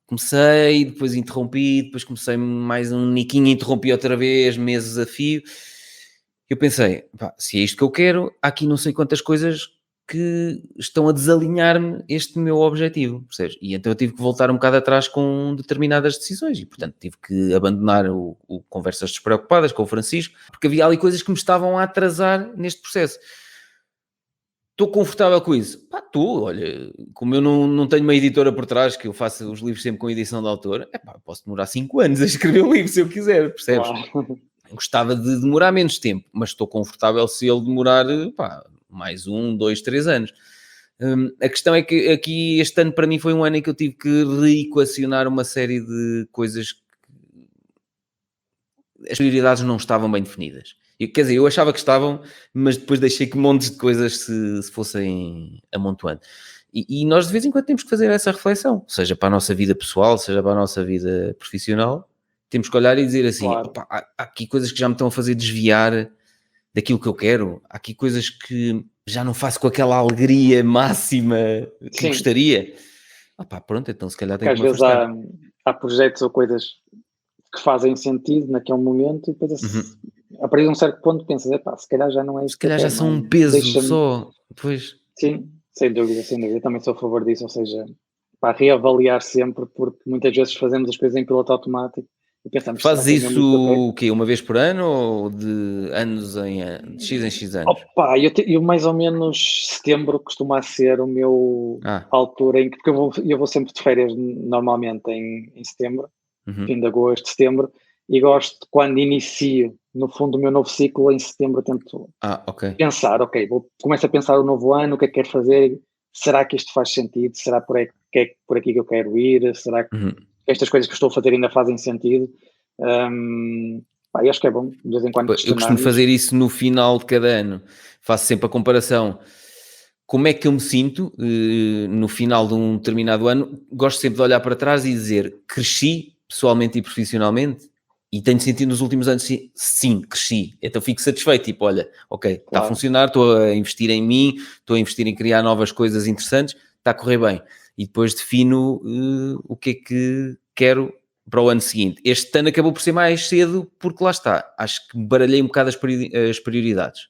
Comecei, depois interrompi, depois comecei mais um niquinho, interrompi outra vez, meses a fio. Eu pensei, se é isto que eu quero, há aqui não sei quantas coisas que estão a desalinhar-me este meu objetivo, percebes? E então eu tive que voltar um bocado atrás com determinadas decisões e, portanto, tive que abandonar o Conversas Despreocupadas com o Francisco, porque havia ali coisas que me estavam a atrasar neste processo. Estou confortável com isso? Estou, olha, como eu não tenho uma editora por trás, que eu faço os livros sempre com edição de autor, posso demorar 5 anos a escrever um livro se eu quiser, percebes? Claro. Gostava de demorar menos tempo, mas estou confortável se ele demorar, mais 1, 2, 3 anos. A questão é que aqui este ano para mim foi um ano em que eu tive que reequacionar uma série de coisas que as prioridades não estavam bem definidas. Quer dizer, eu achava que estavam, mas depois deixei que montes de coisas se fossem amontoando. E nós de vez em quando temos que fazer essa reflexão, seja para a nossa vida pessoal, seja para a nossa vida profissional. Temos que olhar e dizer assim, claro. Há aqui coisas que já me estão a fazer desviar daquilo que eu quero. Há aqui coisas que já não faço com aquela alegria máxima que Sim, gostaria. Pá, pronto, então se calhar que tenho que às me vezes afastar. há projetos ou coisas que fazem sentido naquele momento e depois Uhum. a partir de um certo ponto pensas, epá, se calhar já não é Se isto que eu calhar já quero, são não é? um peso Deixa-me, só. Depois sim, sem dúvida, sem dúvida, também sou a favor disso, ou seja, pá, reavaliar sempre, porque muitas vezes fazemos as coisas em piloto automático e pensamos, será fazes que é mesmo isto que eu quero? isso o quê? Uma vez por ano ou de anos de X em X anos? Opa, eu mais ou menos setembro costuma ser o meu Ah, altura em que, porque eu vou sempre de férias normalmente em setembro, uhum. fim de agosto, setembro, e gosto de quando inicio, no fundo, o meu novo ciclo, em setembro, tento Ok. pensar, ok, começo a pensar o novo ano, o que é que quero fazer, será que isto faz sentido, será que é por aqui que eu quero ir, será que Uhum. estas coisas que estou a fazer ainda fazem sentido? Pá, eu acho que é bom, de vez em quando, Eu costumo fazer questionar-nos. isso no final de cada ano. Faço sempre a comparação. Como é que eu me sinto no final de um determinado ano? Gosto sempre de olhar para trás e dizer cresci pessoalmente e profissionalmente e tenho sentido nos últimos anos sim, cresci. Então fico satisfeito, tipo, olha, ok, está a Claro. funcionar, estou a investir em mim, estou a investir em criar novas coisas interessantes, está a correr bem. E depois defino o que é que quero para o ano seguinte. Este ano acabou por ser mais cedo porque lá está, acho que baralhei um bocado as prioridades.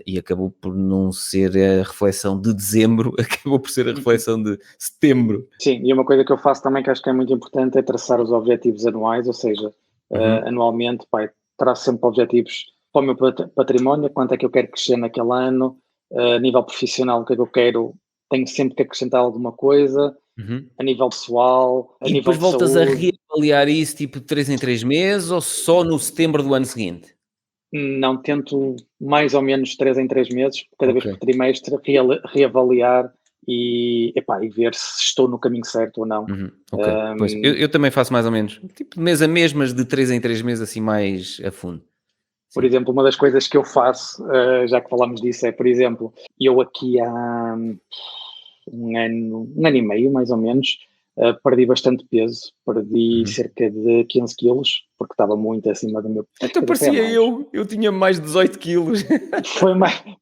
E acabou por não ser a reflexão de dezembro, acabou por ser a Uhum. reflexão de setembro. Sim, e uma coisa que eu faço também que acho que é muito importante é traçar os objetivos anuais, ou seja, Uhum, anualmente, pá, traço sempre objetivos para o meu património, quanto é que eu quero crescer naquele ano, a nível profissional, o que é que eu quero, tenho sempre que acrescentar alguma coisa, uhum. a nível pessoal, a E nível depois de voltas a saúde, reavaliar isso tipo de 3 em 3 meses ou só no setembro do ano seguinte? não tento mais ou menos 3 em 3 meses, cada vez Ok. por trimestre, reavaliar epá, e ver se estou no caminho certo ou não. Uhum, ok. Pois, eu, Um, eu também faço mais ou menos, tipo de mês a mês, mas de 3 em 3 meses assim mais a fundo. Por Sim. exemplo, uma das coisas que eu faço, já que falámos disso, é, por exemplo, eu aqui há um ano e meio, mais ou menos, perdi bastante peso, perdi Uhum. cerca de 15 quilos, porque estava muito acima do meu, Então quer dizer, até parecia mais. eu tinha mais de 18 quilos.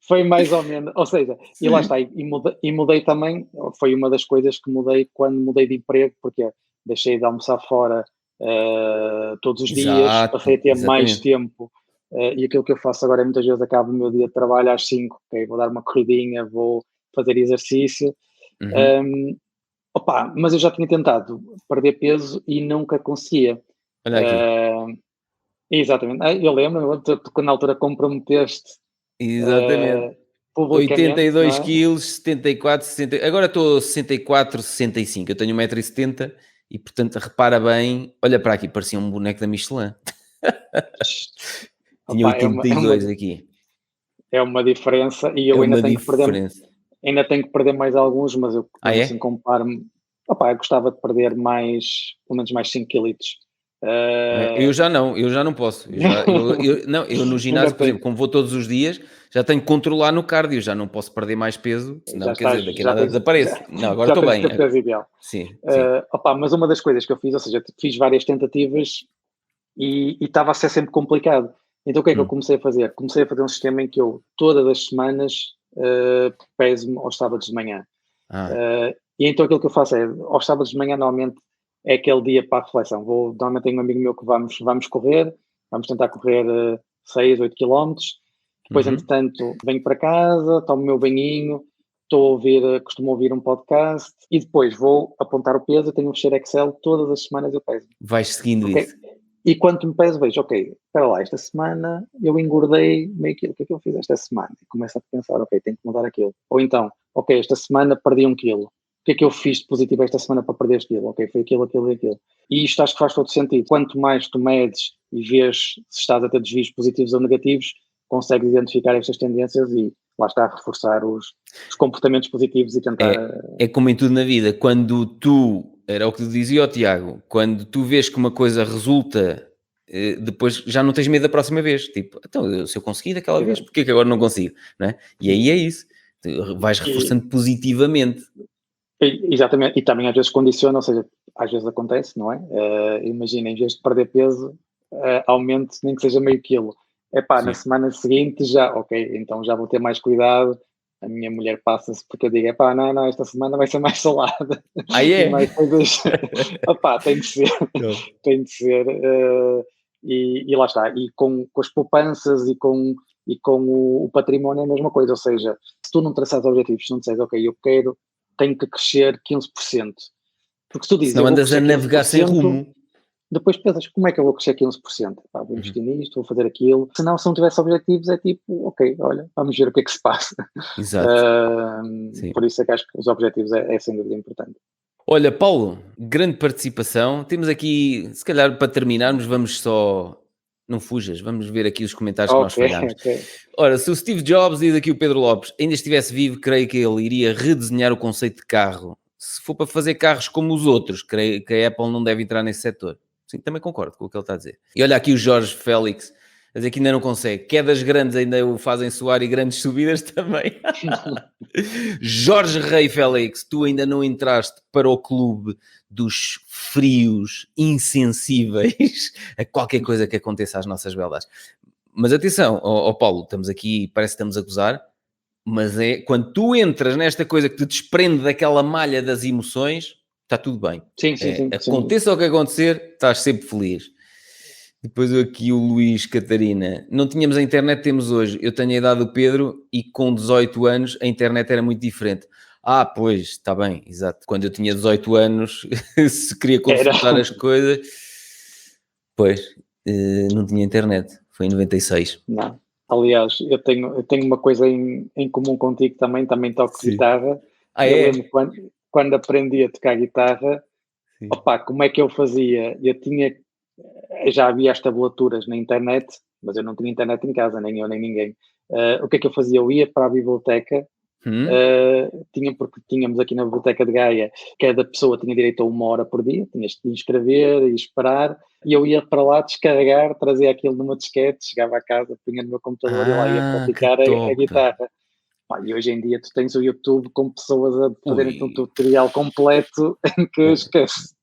Foi mais ou menos, ou seja, e lá Sim. está, e mudei também, foi uma das coisas que mudei quando mudei de emprego, porque deixei de almoçar fora todos os dias, passei a Exato, ter mais exatamente. tempo, e aquilo que eu faço agora é muitas vezes acabo o meu dia de trabalho às 5, ok, vou dar uma corridinha, vou fazer exercício, Uhum. um, opa, mas eu já tinha tentado perder peso e nunca conseguia. Olha aqui. Uh, Exatamente. Eu lembro, tu na altura comprometeste Exatamente. uh, publicamente, não 82 é? quilos, 74, 60. Agora estou 64, 65. Eu tenho 1,70 m e, portanto, repara bem. Olha para aqui, parecia um boneco da Michelin. Tinha Opa, 82 aqui. é uma diferença e É eu uma diferença. ainda tenho que perder mais alguns, mas eu Ah, mesmo assim é? comparo-me. Opa, eu gostava de perder mais, pelo menos mais 5 quilos. É, eu já não posso. Não, eu no Ainda ginásio, por exemplo, tenho, como vou todos os dias, já tenho que controlar no cardio, já não posso perder mais peso, já senão, quer dizer, estás, daqui a nada desapareço. Não, agora já estou tens o bem. teu peso ideal. Sim, sim. Opa, mas uma das coisas que eu fiz, ou seja, fiz várias tentativas e estava a ser sempre complicado. Então o que é que eu Hum. comecei a fazer? Comecei a fazer um sistema em que eu, todas as semanas, peso-me aos sábados de manhã. Ah, E então aquilo que eu faço é, aos sábados de manhã, normalmente é aquele dia para a reflexão. Normalmente tenho um amigo meu que vamos correr, vamos tentar correr 6, 8 quilómetros. Depois, uhum. entretanto, venho para casa, tomo o meu banhinho, costumo ouvir um podcast e depois vou apontar o peso. Eu tenho um fecheiro Excel, todas as semanas eu peso. Vais seguindo Ok? isso. E quanto me peso, vejo, ok, espera lá, esta semana eu engordei meio quilo, o que é que eu fiz esta semana? E começo a pensar, ok, tenho que mudar aquilo. Ou então, ok, esta semana perdi 1 quilo. O que é que eu fiz de positivo esta semana para perder este quilo? Ok, foi aquilo, aquilo e aquilo. E isto acho que faz todo sentido. Quanto mais tu medes e vês se estás a ter desvios positivos ou negativos, consegues identificar estas tendências e lá está a reforçar os comportamentos positivos e tentar. É como em tudo na vida, quando tu, era o que tu dizia ao Tiago, quando tu vês que uma coisa resulta, depois já não tens medo da próxima vez. Tipo, então, se eu consegui daquela vez, Exato. porquê que agora não consigo? Não é? E aí é isso. Tu vais E, reforçando positivamente. Exatamente, e também às vezes condiciona, ou seja, às vezes acontece, não é? Imagina, em vez de perder peso, aumente nem que seja meio quilo. epá, na semana seguinte já, ok, então já vou ter mais cuidado. A minha mulher passa-se porque eu digo, epá, não, esta semana vai ser mais salada Ah, e é? mais coisas. Opá, tem de ser, tem de ser. E lá está. E com as poupanças e com o património é a mesma coisa. Ou seja, se tu não traçares objetivos, se não disseres, ok, eu tenho que crescer 15%. Porque se tu dizes, Senão eu vou andas a crescer navegar sem 15%, rumo. depois pensas, como é que eu vou crescer 15%? Pá, vou investir nisto, vou fazer aquilo. Se não tivesse objetivos, é tipo, ok, olha, vamos ver o que é que se passa. Exato. Sim. Por isso é que acho que os objetivos é sem dúvida importante. Olha, Paulo, grande participação. Temos aqui, se calhar para terminarmos, vamos só. Não fujas, vamos ver aqui os comentários que nós Ok, falhámos. ok. Ora, se o Steve Jobs, diz aqui o Pedro Lopes, ainda estivesse vivo, creio que ele iria redesenhar o conceito de carro. Se for para fazer carros como os outros, creio que a Apple não deve entrar nesse setor. Sim, também concordo com o que ele está a dizer. E olha aqui o Jorge Félix, a dizer que ainda não consegue. Quedas grandes ainda o fazem soar e grandes subidas também. Jorge Rei Félix, tu ainda não entraste para o clube dos frios insensíveis a qualquer coisa que aconteça às nossas belas. Mas atenção, ó Paulo, estamos aqui, parece que estamos a gozar, mas é quando tu entras nesta coisa que te desprende daquela malha das emoções, está tudo bem. Sim, sim, sim. Aconteça o que acontecer, estás sempre feliz. Depois aqui o Luís Catarina. Não tínhamos a internet que temos hoje. Eu tenho a idade do Pedro e com 18 anos a internet era muito diferente. Ah, pois, está bem, exato. Quando eu tinha 18 anos, se queria consultar as coisas, pois, não tinha internet. Foi em 96. Não. Aliás, eu tenho uma coisa em comum contigo também toco Sim. guitarra. Ah, eu é? lembro quando aprendi a tocar guitarra, opá, como é que eu fazia? Já havia as tabulaturas na internet, mas eu não tinha internet em casa, nem eu nem ninguém. O que é que eu fazia? Eu ia para a biblioteca, porque tínhamos aqui na biblioteca de Gaia, cada pessoa tinha direito a 1 hora por dia, tinhas de inscrever e esperar, e eu ia para lá descarregar, trazia aquilo numa disquete, chegava a casa, punha no meu computador e lá ia que praticar a top. guitarra. E hoje em dia tu tens o YouTube com pessoas a fazerem um tutorial completo em que esquece.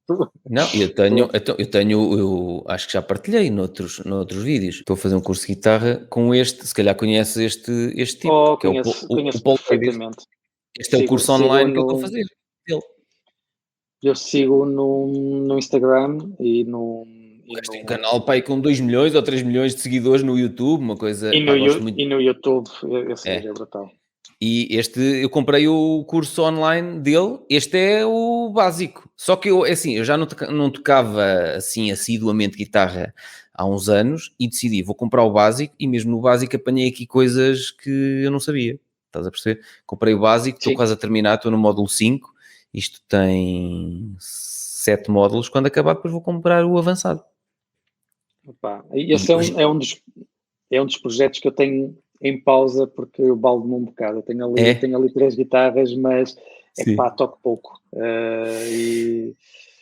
Não, eu acho que já partilhei noutros vídeos. Estou a fazer um curso de guitarra com este, se calhar conheces este tipo, que é Conheço o Paulo Davis. perfeitamente. Este é o curso online que eu estou a fazer dele. Eu sigo no Instagram e no... Tem um canal pai, com 2 milhões ou 3 milhões de seguidores no YouTube, uma coisa... gosto muito. E no YouTube, esse gajo é brutal. E eu comprei o curso online dele, este é o básico. Só que eu já não tocava assim assiduamente guitarra há uns anos e decidi, vou comprar o básico e mesmo no básico apanhei aqui coisas que eu não sabia. Estás a perceber? Comprei o básico, estou quase a terminar, estou no módulo 5, isto tem 7 módulos, quando acabar depois vou comprar o avançado. Opa, esse é um dos projetos que eu tenho em pausa porque eu baldo-me um bocado. Eu tenho ali 3 guitarras, mas toco pouco.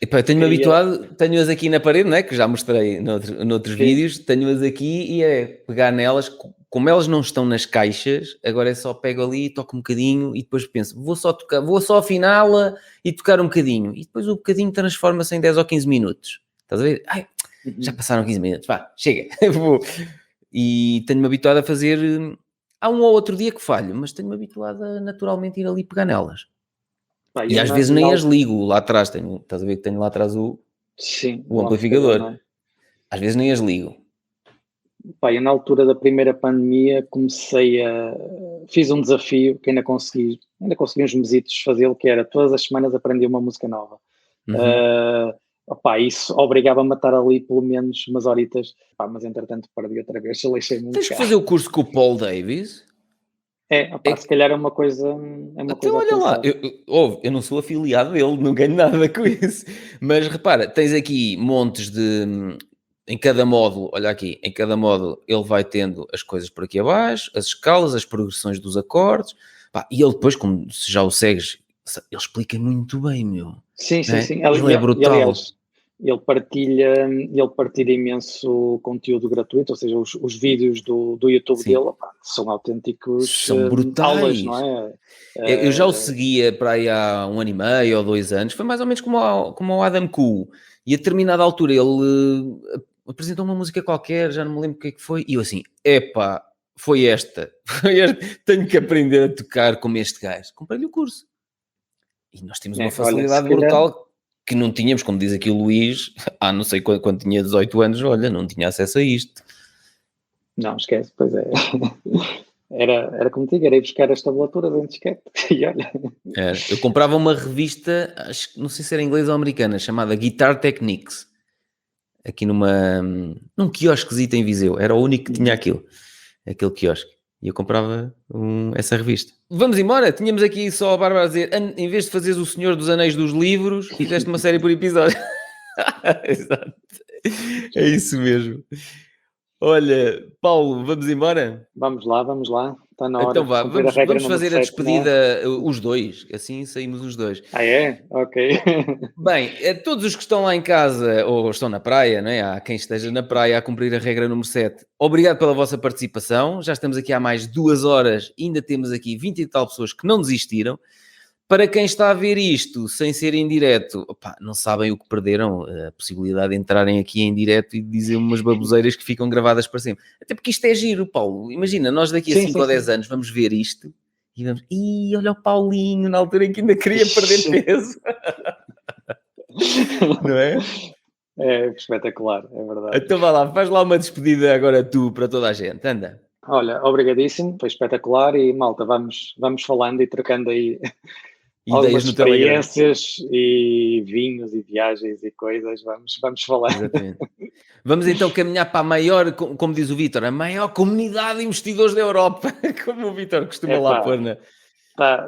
Epá, eu tenho-me habituado, tenho-as aqui na parede, não é? Que já mostrei noutros vídeos, tenho-as aqui e é pegar nelas, como elas não estão nas caixas, agora é só pego ali, toco um bocadinho e depois penso, vou só afiná-la e tocar um bocadinho. E depois o bocadinho transforma-se em 10 ou 15 minutos. Estás a ver? Ai, já passaram 15 minutos, vá, chega. E tenho-me habituado a fazer... Há um ou outro dia que falho, mas tenho-me habituado a naturalmente ir ali pegar nelas. E às vezes nem as ligo lá atrás. Estás a ver que tenho lá atrás o amplificador. Às vezes nem as ligo. Eu na altura da primeira pandemia fiz um desafio que ainda consegui uns mesitos fazê-lo, que era todas as semanas aprender uma música nova. Isso obrigava-me a estar ali pelo menos umas horitas, mas entretanto perdi outra vez, lixei-me um Tens que fazer o curso com o Paul Davis? Se calhar é uma coisa então olha lá, eu não sou afiliado dele, não ganho nada com isso, mas repara, tens aqui montes de... Em cada módulo, olha aqui, em cada módulo ele vai tendo as coisas por aqui abaixo, as escalas, as progressões dos acordes, e ele depois, como se já o segues, ele explica muito bem, meu. Sim. Ele é brutal. E, aliás, ele partilha imenso conteúdo gratuito, ou seja, os vídeos do YouTube dele são autênticos aulas, não é? Eu já o seguia para aí há 1 ano e meio ou 2 anos, foi mais ou menos como o Adam Koo, e a determinada altura ele apresentou uma música qualquer, já não me lembro o que é que foi, e eu assim, epá, foi esta, tenho que aprender a tocar como este gajo. Comprei-lhe o curso. E nós temos uma Olha, se facilidade calhar, brutal que não tínhamos, como diz aqui o Luís, não sei quando tinha 18 anos, olha, não tinha acesso a isto. não, esquece, pois é. Era como te digo, era ir buscar as tablaturas em disquete e olha. Eu comprava uma revista, não sei se era inglesa ou americana, chamada Guitar Techniques, aqui num quiosquezito em Viseu, era o único que tinha aquele quiosque, e eu comprava essa revista. Vamos embora, tínhamos aqui só a Bárbara a dizer, em vez de fazeres o Senhor dos Anéis dos livros, fizeste uma série por episódio. Exato, é isso mesmo. Olha, Paulo, vamos embora? Vamos lá, está na hora Então de vá, cumprir a regra vamos número fazer a 7, não é? despedida, os dois, assim saímos os dois. Ah, é? Ok. Bem, todos os que estão lá em casa ou estão na praia, não é? Há quem esteja na praia a cumprir a regra número 7. Obrigado pela vossa participação. Já estamos aqui há mais 2 horas, ainda temos aqui 20 e tal pessoas que não desistiram. Para quem está a ver isto sem ser em direto, não sabem o que perderam, a possibilidade de entrarem aqui em direto e dizer umas baboseiras que ficam gravadas para sempre. Até porque isto é giro, Paulo. Imagina, nós daqui a 5 ou 10 anos vamos ver isto e vamos... Ih, olha o Paulinho, na altura em que ainda queria perder peso. Não é? É espetacular, é verdade. Então vá lá, faz lá uma despedida agora tu para toda a gente, anda. Olha, obrigadíssimo, foi espetacular e malta, vamos falando e trocando aí algumas Ideias no Telegram. experiências e vinhos e viagens e coisas, vamos falando. Exatamente. Vamos então caminhar para a maior, como diz o Vítor, a maior comunidade de investidores da Europa, como o Vítor costuma lá pôr na...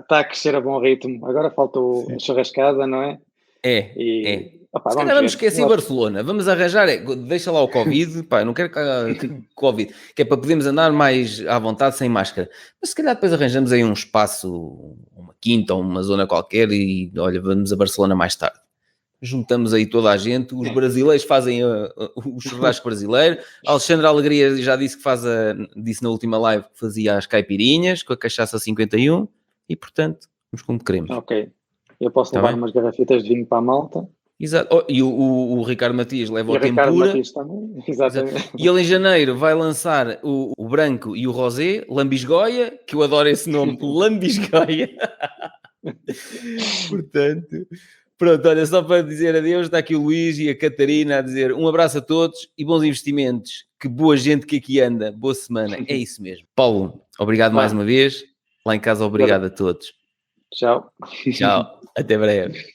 Está a crescer a bom ritmo, agora faltou a churrascada, não é? É. Se calhar Vamos vamos ver. esquecer Barcelona, vamos arranjar, deixa lá o Covid, eu não quero que Covid, que é para podermos andar mais à vontade sem máscara, mas se calhar depois arranjamos aí um espaço, uma quinta ou uma zona qualquer e olha, vamos a Barcelona mais tarde. Juntamos aí toda a gente, os brasileiros fazem o churrasco brasileiro, a Alexandra Alegria já disse que disse na última live que fazia as caipirinhas com a cachaça 51 e portanto, vamos como queremos. Ok, eu posso levar umas garrafitas de vinho para a malta. Exato. E o Ricardo Matias leva o tempura. Ricardo Matias também, exatamente. Exato. E ele em janeiro vai lançar o branco e o rosé, Lambisgoia, que eu adoro esse nome, Lambisgoia. Portanto, pronto, olha, só para dizer adeus, está aqui o Luís e a Catarina a dizer um abraço a todos e bons investimentos. Que boa gente que aqui anda, boa semana. É isso mesmo. Paulo, obrigado mais uma vez. Lá em casa, obrigado a todos. Tchau. Tchau, até breve.